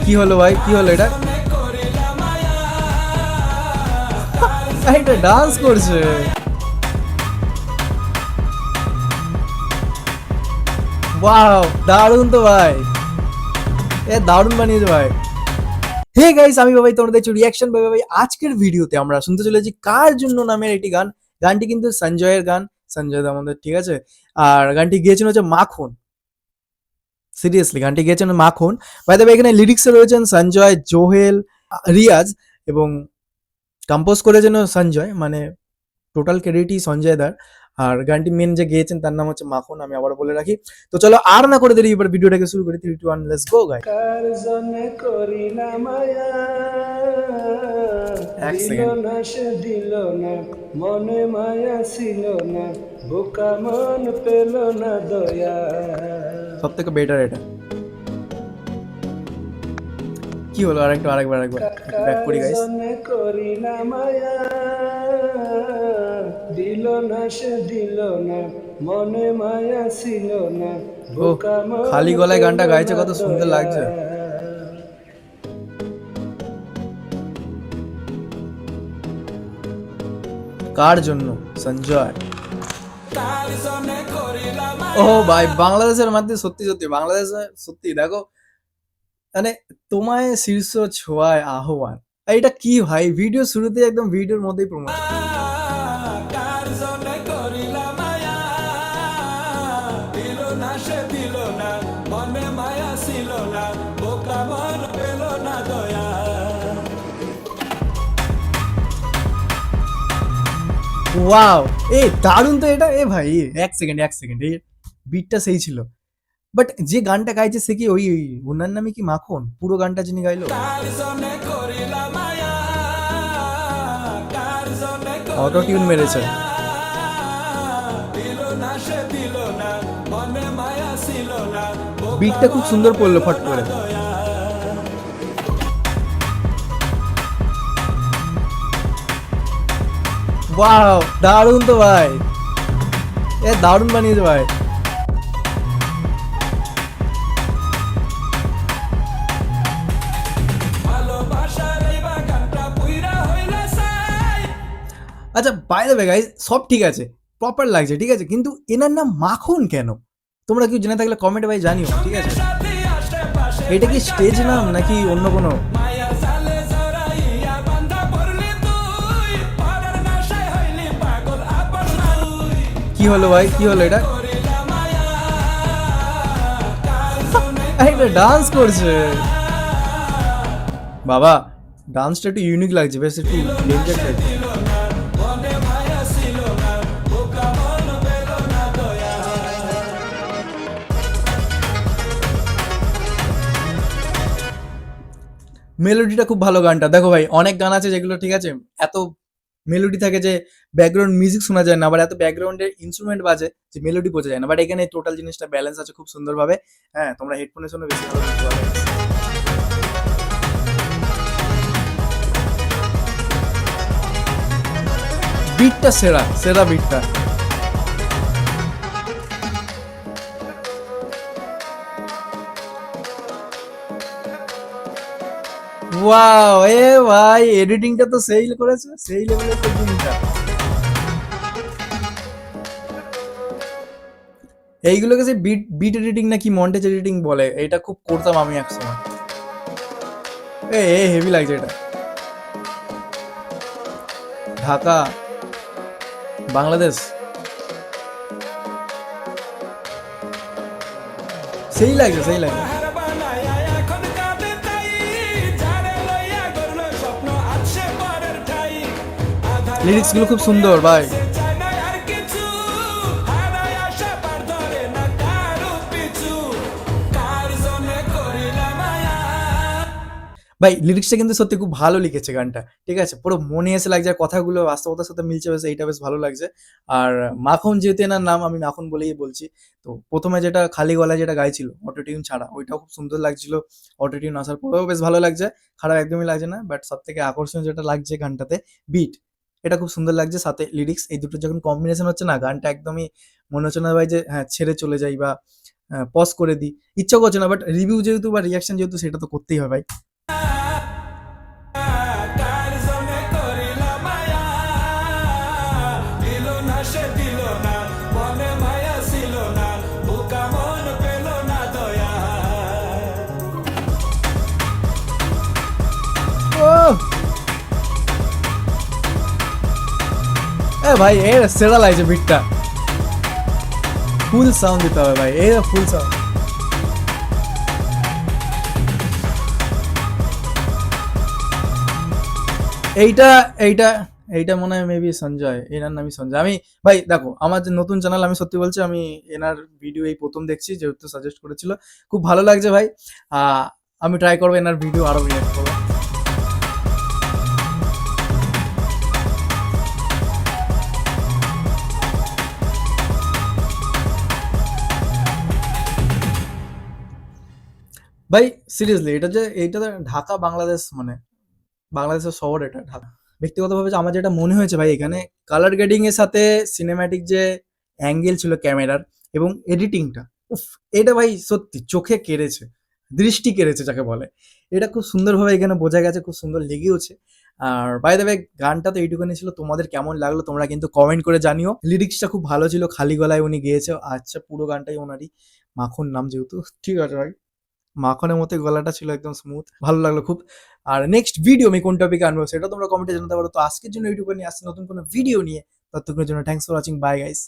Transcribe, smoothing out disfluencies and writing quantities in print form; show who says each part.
Speaker 1: কি হলো ভাই, কি হলো এটা? এটা ডান্স করছে। ওয়াও, দারুণ তো ভাই, এ দারুণ বানিয়েছে ভাই। হে গাইস, আমি বাবাই, তোমরা দেখছো রিয়াকশন বাই বাবাই। আজকের ভিডিওতে আমরা শুনতে চলেছি কার জন্য নামের একটি গান। গানটি কিন্তু সঞ্জয়ের গান, সঞ্জয় দা আমাদের, ঠিক আছে। আর গানটি গিয়েছেন হচ্ছে মাখন। সিরিয়াসলি গানটি গেয়েছেন মাখন। বাই দ্য ওয়ে, এখানে লিরিক্সে রয়েছেন সঞ্জয়, জোহেল, রিয়াজ, এবং কম্পোজ করেছেন সঞ্জয়, মানে টোটাল ক্রেডিটই সঞ্জয় দার। আর গানটি মেন যে গেয়েছেন তার নাম হচ্ছে মাখন, আমি আবার বলে রাখি। তো চলো আর না করে দেরি, এবার ভিডিওটাকে শুরু করি। 3 2 1 লেটস গো গাইস।
Speaker 2: কার জন্যে করি না মায়া,
Speaker 1: এক
Speaker 2: দিল
Speaker 1: সেকেন্ড।
Speaker 2: না সে দিল না, মনে মায়া ছিল না, বোকা মন পেল না দয়া।
Speaker 1: সব থেকে বেটার এটা। কি হলো? আরেকবার একটু ব্যাক
Speaker 2: কার
Speaker 1: করি গাইস।
Speaker 2: জন্যে করি না মায়া, দিল না সে দিল না, মনে মায়া ছিল না,
Speaker 1: ও,
Speaker 2: বোকা মন
Speaker 1: খালি গলায়
Speaker 2: পেল
Speaker 1: গানটা গাইছে,
Speaker 2: না
Speaker 1: কত সুন্দর
Speaker 2: দয়া।
Speaker 1: লাগছে। কার জন্য? সঞ্জয়। ও ভাই, বাংলাদেশের মধ্যে সত্যি সত্যি, বাংলাদেশে সত্যি দেখো, মানে তোমায় শীর্ষ ছোঁয়ায় আহ্বান। এইটা কি ভাই, ভিডিও শুরুতে একদম ভিডিওর মধ্যেই প্রমোশন। ওয়াও, এ দারুণ তো এটা। এ ভাই, এক সেকেন্ড, এই বিটটা সেই ছিল। বাট যে গানটা গাইছে সে কি ওই ওনার নামে কি মাখন? পুরো গানটা যিনি গাইলো, অটো টিউন মেরেছে। বিটটা খুব সুন্দর পড়লো ফট করে। ওয়াও, দারুণ তো ভাই, এ দারুণ বানিয়েছে ভাই। আচ্ছা, বাই দ্য ওয়ে গাইস, সব ঠিক আছে, প্রপার লাগছে, ঠিক আছে, কিন্তু এনার নাম মাখন কেন? তোমরা কেউ জেনে থাকলে কমেন্টে ভাই জানিও, ঠিক আছে। এটা কি স্টেজ নাম নাকি অন্য কোনো? কি হলো ভাই, কি হলো এটা? এটা ডান্স করছে। বাবা, ডান্সটা একটু ইউনিক লাগছে, বেশ একটু ডেঞ্জার টাইপ। মেলোডিটা খুব ভালো গানটা। দেখো ভাই, অনেক গান আছে যেগুলো, ঠিক আছে, এত মেলোডি থাকে যে ব্যাকগ্রাউন্ড মিউজিক শোনা যায় না, আবার এত ব্যাকগ্রাউন্ডের ইনস্ট্রুমেন্ট বাজে যে মেলোডি বোঝা যায় না। বাট এখানে টোটাল জিনিসটা ব্যালেন্স আছে খুব সুন্দরভাবে। হ্যাঁ, তোমরা হেডফোনে শুনে বেশি ভালো বুঝতে পারবে। বিটটা সেরা সেরা বিটটা। ওয়াও, এ ভাই, এডিটিংটা তো সেই করেছে, সেই লেভেলের এডিটিংটা। এইগুলোকে যে বিট বিট এডিটিং নাকি মন্টেজ এডিটিং বলে, এটা খুব করতাম আমি একসময়। এ হেভি লাগছে এটা। ঢাকা, বাংলাদেশ, সেই লাগছে, সেই লাগছে। লিরিক্স গুলো খুব সুন্দর ভাই। ভাই, লিরিক্সটা কিন্তু সত্যি খুব ভালো লিখেছে গানটা, ঠিক আছে, পুরো মনে এসে লাগছে, আর কথাগুলো বাস্তবতার সাথে মিলছে, বেশ এইটা বেশ ভালো লাগছে। আর মাখন যেহেতু এনার নাম, আমি মাখন বলেই বলছি। তো প্রথমে যেটা খালি গলায় যেটা গাইছিল অটো টিউন ছাড়া, ওইটাও খুব সুন্দর লাগছিল। অটো টিউন আসার পরেও বেশ ভালো লাগছে, খারাপ একদমই লাগছে না। বাট সব থেকে আকর্ষণীয় যেটা লাগছে গানটাতে, বিট, এটা খুব সুন্দর লাগছে, সাথে লিরিক্স, এই দুটো যখন কম্বিনেশন হচ্ছে না, গানটা একদমই মনে হচ্ছে না ভাই যে হ্যাঁ ছেড়ে চলে যাই বা পজ করে দিই, ইচ্ছা করছে না, বাট রিভিউ যেহেতু বা রিয়াকশন যেহেতু সেটা তো করতেই হয় ভাই।
Speaker 2: কার জন্যে করিলা মায়া, দিল না সে দিল না, মনে মায়া ছিল না, বোকা মন পেল না দয়া।
Speaker 1: ও এ ভাই এ সেরা লাগছে বিটটা, ফুল সাউন্ড দিতে হবে ভাই, এই ফুল সাউন্ড। এইটা এইটা এইটা মনে হয় মেবি সঞ্জয়, এনার নামই সঞ্জয়। আমি ভাই দেখো আমার যে নতুন চ্যানেল, আমি সত্যি বলছি আমি এনার ভিডিও এই প্রথম দেখছি, যেহেতু সাজেস্ট করেছিল, খুব ভালো লাগছে ভাই। আমি ট্রাই করবো এনার ভিডিও আরো রিয়েক্ট করবো। ভাই সিরিয়াসলি এটা যে এইটা ঢাকা বাংলাদেশ, মানে বাংলাদেশের শহর এটা ঢাকা। ব্যক্তিগতভাবে যে আমার যেটা মনে হয়েছে ভাই, এখানে কালার গ্রেডিং এর সাথে সিনেম্যাটিক যে অ্যাঙ্গেল ছিল ক্যামেরার এবং এডিটিংটা, উফ, এটা ভাই সত্যি চোখে কেড়েছে, দৃষ্টি কেড়েছে যাকে বলে। এটা খুব সুন্দরভাবে এখানে বোঝা গেছে, খুব সুন্দর লেগেওছে। আর বাই দ্য ওয়ে গানটা তো এইটুকুনি ছিল, তোমাদের কেমন লাগলো তোমরা কিন্তু কমেন্ট করে জানিও। লিরিক্সটা খুব ভালো ছিল, খালি গলায় উনি গেয়েছে। আচ্ছা পুরো গানটাই ওনারই, মাখন নাম যেহেতু, ঠিক আছে ভাই, মাখনের মতো গলাটা ছিল, একদম স্মুথ, ভালো লাগলো খুব। আর নেক্সট ভিডিও আমি কোন টপিকে আনবো সেটা তোমরা কমেন্টে জানাতে পারো। তো আজকের জন্য ইউটিউবে নিয়ে আসছি নতুন কোনো ভিডিও নিয়ে, ততক্ষণের জন্য thanks for watching, bye guys.